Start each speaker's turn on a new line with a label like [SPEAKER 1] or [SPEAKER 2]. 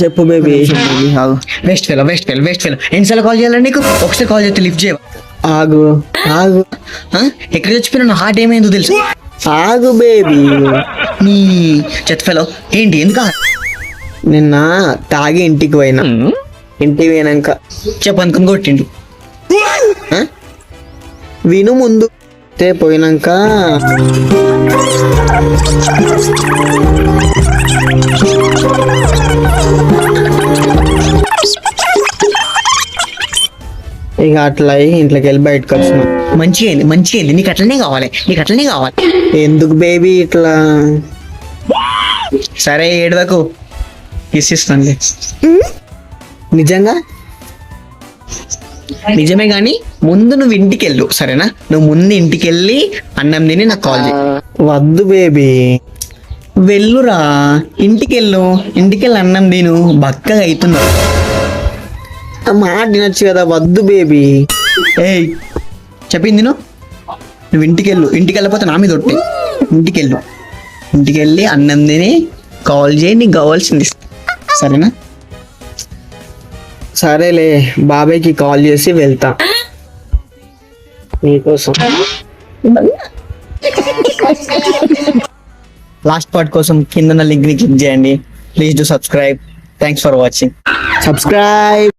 [SPEAKER 1] చెప్పు baby.
[SPEAKER 2] West fellow ఎన్నిసార్లు call చేయాలండి నీకు? ఒకసారి కాల్ చేస్తే లిఫ్ట్ చేయవా?
[SPEAKER 1] ఆగు ఆగు
[SPEAKER 2] ఎక్కడ చచ్చిపోయినా నా హార్ట్ ఏమైందో తెలుసు.
[SPEAKER 1] ఆగు బేబీ.
[SPEAKER 2] నీ చెత్త ఫెలో ఏంటి ఎందుకు?
[SPEAKER 1] నిన్న తాగి ఇంటికి పోయినా. ఇంటికి పోయినాక
[SPEAKER 2] చెప్పనుకుని కొట్టిండు.
[SPEAKER 1] విను ముందు. పోయినాక ఇక అట్లా ఇంట్లోకి వెళ్ళి బయటకు వచ్చిన.
[SPEAKER 2] మంచిగా అయింది. నీకు అట్లనే కావాలి.
[SPEAKER 1] ఎందుకు బేబీ ఇట్లా?
[SPEAKER 2] సరే ఏడవకు, ఇస్తానులే.
[SPEAKER 1] నిజంగా
[SPEAKER 2] నిజమే కానీ ముందు నువ్వు ఇంటికి వెళ్ళు, సరేనా? నువ్వు ముందు ఇంటికి వెళ్ళి అన్నం తిని నాకు కాల్ చేయి.
[SPEAKER 1] వద్దు బేబీ.
[SPEAKER 2] వెళ్ళురా, ఇంటికి వెళ్ళి అన్నం తిను, బక్కగా అవుతున్నావు.
[SPEAKER 1] మాట తినొచ్చు కదా. వద్దు బేబీ.
[SPEAKER 2] ఏయ్ చెప్పింది నువ్వు ఇంటికి వెళ్ళిపోతే నా మీద ఒట్టి. ఇంటికి వెళ్ళి అన్నం తిని కాల్ చేయి, నీకు కావాల్సింది ఇస్తా, సరేనా?
[SPEAKER 1] సరేలే, బాబాయ్కి కాల్ చేసి వెళ్తా నీకోసం.
[SPEAKER 2] లాస్ట్ పార్ట్ కోసం కింద లింక్ ని క్లిక్ చేయండి. Please do subscribe. Thanks for watching.
[SPEAKER 1] Subscribe.